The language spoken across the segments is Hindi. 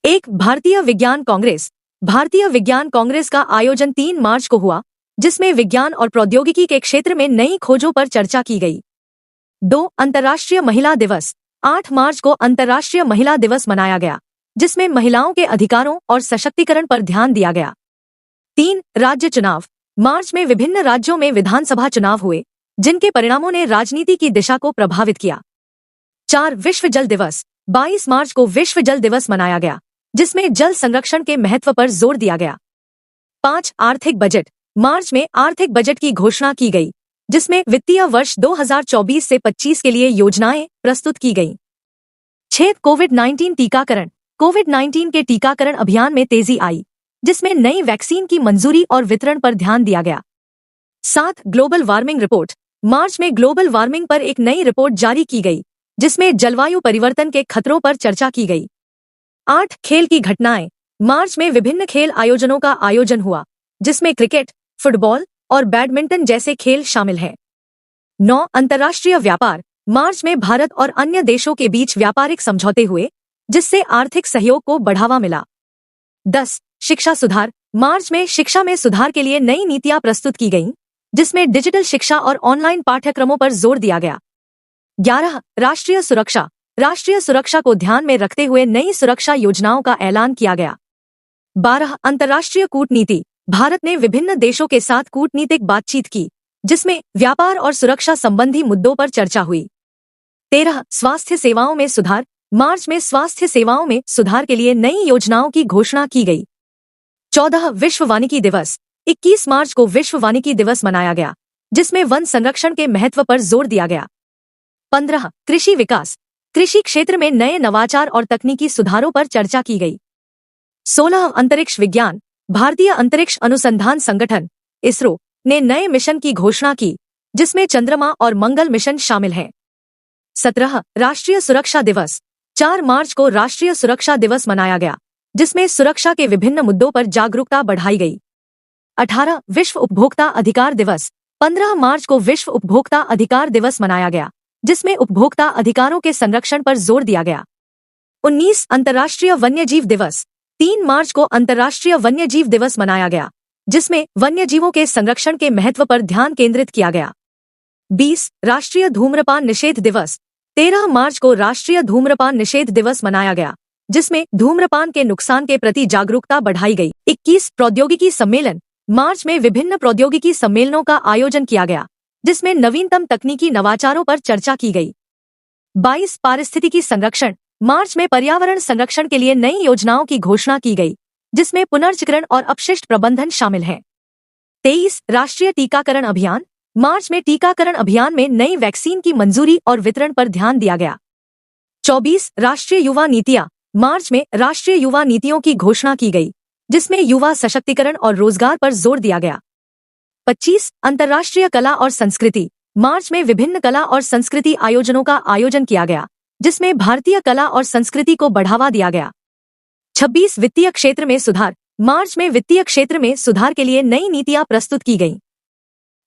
एक भारतीय विज्ञान कांग्रेस। भारतीय विज्ञान कांग्रेस का आयोजन 3 मार्च को हुआ, जिसमें विज्ञान और प्रौद्योगिकी के क्षेत्र में नई खोजों पर चर्चा की गई। 2 अंतर्राष्ट्रीय महिला दिवस। 8 मार्च को अंतर्राष्ट्रीय महिला दिवस मनाया गया, जिसमें महिलाओं के अधिकारों और सशक्तिकरण पर ध्यान दिया गया। 3 राज्य चुनाव। मार्च में विभिन्न राज्यों में विधानसभा चुनाव हुए, जिनके परिणामों ने राजनीति की दिशा को प्रभावित किया। 4 विश्व जल दिवस। 22 मार्च को विश्व जल दिवस मनाया गया, जिसमें जल संरक्षण के महत्व पर जोर दिया गया। 5 आर्थिक बजट। मार्च में आर्थिक बजट की घोषणा की गई, जिसमें वित्तीय वर्ष 2024 से 25 के लिए योजनाएं प्रस्तुत की गईं। 6 कोविड-19 टीकाकरण। कोविड-19 के टीकाकरण अभियान में तेजी आई, जिसमें नई वैक्सीन की मंजूरी और वितरण पर ध्यान दिया गया। 7 ग्लोबल वार्मिंग रिपोर्ट। मार्च में ग्लोबल वार्मिंग पर एक नई रिपोर्ट जारी की गई, जिसमें जलवायु परिवर्तन के खतरों पर चर्चा की गई। 8 खेल की घटनाएं। मार्च में विभिन्न खेल आयोजनों का आयोजन हुआ, जिसमें क्रिकेट, फुटबॉल और बैडमिंटन जैसे खेल शामिल हैं। 9 अंतर्राष्ट्रीय व्यापार। मार्च में भारत और अन्य देशों के बीच व्यापारिक समझौते हुए, जिससे आर्थिक सहयोग को बढ़ावा मिला। 10 शिक्षा सुधार। मार्च में शिक्षा में सुधार के लिए नई नीतियां प्रस्तुत की गईं, जिसमें डिजिटल शिक्षा और ऑनलाइन पाठ्यक्रमों पर जोर दिया गया। 11 राष्ट्रीय सुरक्षा। राष्ट्रीय सुरक्षा को ध्यान में रखते हुए नई सुरक्षा योजनाओं का ऐलान किया गया। 12 अंतर्राष्ट्रीय कूटनीति। भारत ने विभिन्न देशों के साथ कूटनीतिक बातचीत की, जिसमें व्यापार और सुरक्षा संबंधी मुद्दों पर चर्चा हुई। 13 स्वास्थ्य सेवाओं में सुधार। मार्च में स्वास्थ्य सेवाओं में सुधार के लिए नई योजनाओं की घोषणा की गई। 14 विश्व वानिकी दिवस। 21 मार्च को विश्व वानिकी दिवस मनाया गया, जिसमें वन संरक्षण के महत्व पर जोर दिया गया। 15 कृषि विकास। कृषि क्षेत्र में नए नवाचार और तकनीकी सुधारों पर चर्चा की गई। 16 अंतरिक्ष विज्ञान। भारतीय अंतरिक्ष अनुसंधान संगठन इसरो ने नए मिशन की घोषणा की, जिसमें चंद्रमा और मंगल मिशन शामिल हैं। 17 राष्ट्रीय सुरक्षा दिवस। 4 मार्च को राष्ट्रीय सुरक्षा दिवस मनाया गया, जिसमें सुरक्षा के विभिन्न मुद्दों पर जागरूकता बढ़ाई गई। 18 विश्व उपभोक्ता अधिकार दिवस। 15 मार्च को विश्व उपभोक्ता अधिकार दिवस मनाया गया, जिसमें उपभोक्ता अधिकारों के संरक्षण पर जोर दिया गया। 19 अंतर्राष्ट्रीय वन्यजीव दिवस। 3 मार्च को अंतर्राष्ट्रीय वन्यजीव दिवस मनाया गया, जिसमें वन्यजीवों के संरक्षण के महत्व पर ध्यान केंद्रित किया गया। 20 राष्ट्रीय धूम्रपान निषेध दिवस। 13 मार्च को राष्ट्रीय धूम्रपान निषेध दिवस मनाया गया, जिसमें धूम्रपान के नुकसान के प्रति जागरूकता बढ़ाई गई। 21 प्रौद्योगिकी सम्मेलन। मार्च में विभिन्न प्रौद्योगिकी सम्मेलनों का आयोजन किया गया, जिसमें नवीनतम तकनीकी नवाचारों पर चर्चा की गई। 22 पारिस्थितिकी संरक्षण। मार्च में पर्यावरण संरक्षण के लिए नई योजनाओं की घोषणा की गई, जिसमें पुनर्चक्रण और अपशिष्ट प्रबंधन शामिल हैं। 23 राष्ट्रीय टीकाकरण अभियान। मार्च में टीकाकरण अभियान में नई वैक्सीन की मंजूरी और वितरण पर ध्यान दिया गया। 24 राष्ट्रीय युवा नीतियां। मार्च में राष्ट्रीय युवा नीतियों की घोषणा की गई, जिसमें युवा सशक्तिकरण और रोजगार पर जोर दिया गया। 25 अंतर्राष्ट्रीय कला और संस्कृति। मार्च में विभिन्न कला और संस्कृति आयोजनों का आयोजन किया गया, जिसमें भारतीय कला और संस्कृति को बढ़ावा दिया गया। 26 वित्तीय क्षेत्र में सुधार। मार्च में वित्तीय क्षेत्र में सुधार के लिए नई नीतियां प्रस्तुत की गईं।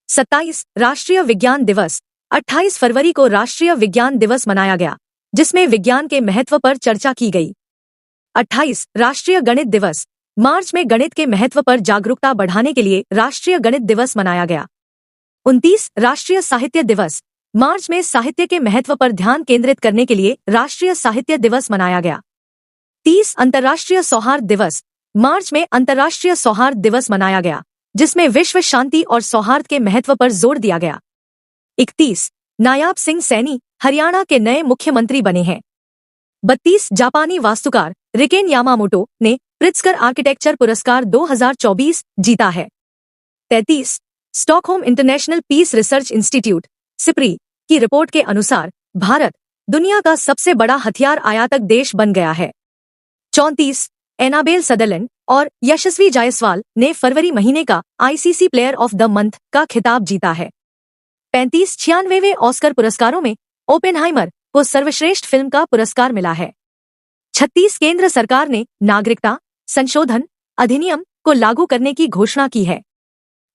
27 राष्ट्रीय विज्ञान दिवस। 28 फरवरी को राष्ट्रीय विज्ञान दिवस मनाया गया, जिसमें विज्ञान के महत्व पर चर्चा की गई। 28 राष्ट्रीय गणित दिवस। मार्च में गणित के महत्व पर जागरूकता बढ़ाने के लिए राष्ट्रीय गणित दिवस मनाया गया। 29 राष्ट्रीय साहित्य दिवस। मार्च में साहित्य के महत्व पर ध्यान केंद्रित करने के लिए राष्ट्रीय साहित्य दिवस मनाया गया। 30 अंतर्राष्ट्रीय सौहार्द दिवस। मार्च में अंतर्राष्ट्रीय सौहार्द दिवस मनाया गया, जिसमें विश्व शांति और सौहार्द के महत्व पर जोर दिया गया। 31 नायाब सिंह सैनी हरियाणा के नए मुख्यमंत्री बने हैं। 32 जापानी वास्तुकार रिकेन यामामोटो ने प्रित्जकर आर्किटेक्चर पुरस्कार 2024 जीता है। 33 Stockholm International Peace Research Institute SIPRI की रिपोर्ट के अनुसार भारत दुनिया का सबसे बड़ा हथियार आयातक देश बन गया है। 34 एनाबेल सदरलैंड और यशस्वी जायसवाल ने फरवरी महीने का ICC player of the month का खिताब जीता है। 35 96वें ऑस्कर पुरस्कारों में ओपेनहाइमर को सर्वश्रेष्ठ फिल्म का पुरस्कार मिला है। 36 केंद्र सरकार ने नागरिकता संशोधन अधिनियम को लागू करने की घोषणा की है।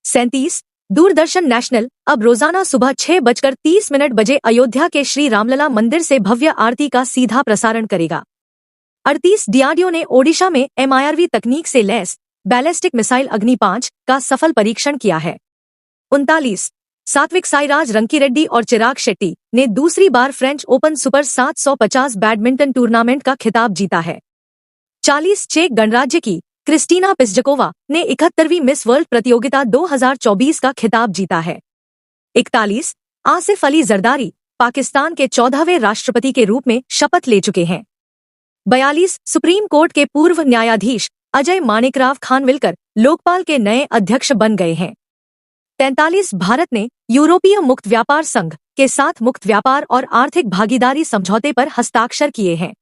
37 दूरदर्शन नेशनल अब रोजाना सुबह 6:30 बजे अयोध्या के श्री रामलला मंदिर से भव्य आरती का सीधा प्रसारण करेगा। 38 डीआरडीओ ने ओडिशा में MIRV तकनीक से लैस बैलिस्टिक मिसाइल अग्नि 5 का सफल परीक्षण किया है। 39 सात्विक साईराज रंकीरेड्डी और चिराग शेट्टी ने दूसरी बार French Open Super 750 badminton tournament का खिताब जीता है। 40 चेक गणराज्य की क्रिस्टीना पिस्जकोवा ने 71वीं मिस वर्ल्ड प्रतियोगिता 2024 का खिताब जीता है। 41 आसिफ अली जरदारी पाकिस्तान के 14वें राष्ट्रपति के रूप में शपथ ले चुके हैं। 42 सुप्रीम कोर्ट के पूर्व न्यायाधीश अजय माणिकराव खानविलकर लोकपाल के नए अध्यक्ष बन गए हैं। 43 भारत ने यूरोपीय मुक्त व्यापार संघ के साथ मुक्त व्यापार और आर्थिक भागीदारी समझौते पर हस्ताक्षर किए हैं।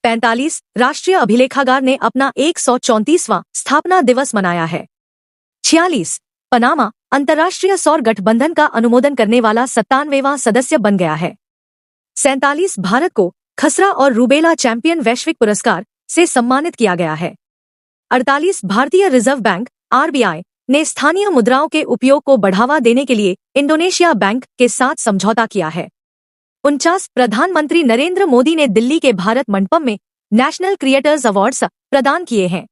45 राष्ट्रीय अभिलेखागार ने अपना 134वां स्थापना दिवस मनाया है। 46 पनामा अंतर्राष्ट्रीय सौर गठबंधन का अनुमोदन करने वाला 97वां सदस्य बन गया है। 47 भारत को खसरा और रूबेला चैंपियन वैश्विक पुरस्कार से सम्मानित किया गया है। 48 भारतीय रिजर्व बैंक RBI ने स्थानीय मुद्राओं के उपयोग को बढ़ावा देने के लिए इंडोनेशिया बैंक के साथ समझौता किया है। 49 प्रधानमंत्री नरेंद्र मोदी ने दिल्ली के भारत मंडपम में नेशनल क्रिएटर्स अवार्ड्स प्रदान किए हैं।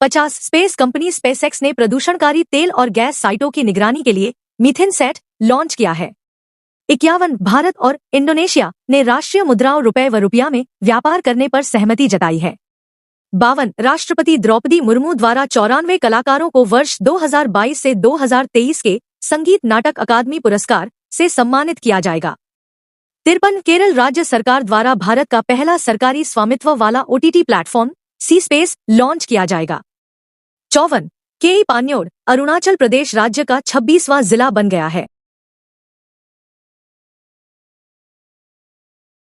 50 स्पेस कंपनी स्पेसएक्स ने प्रदूषणकारी तेल और गैस साइटों की निगरानी के लिए मीथेन सेट लॉन्च किया है। 51 भारत और इंडोनेशिया ने राष्ट्रीय मुद्राओं रुपए व रुपया में व्यापार करने पर सहमति जताई है। 52 राष्ट्रपति द्रौपदी मुर्मू द्वारा 94 कलाकारों को वर्ष 2022 से 2023 के संगीत नाटक अकादमी पुरस्कार से सम्मानित किया जाएगा। 53 केरल राज्य सरकार द्वारा भारत का पहला सरकारी स्वामित्व वाला OTT प्लेटफॉर्म सी स्पेस लॉन्च किया जाएगा। 54 के पान्योड अरुणाचल प्रदेश राज्य का 26वां जिला बन गया है।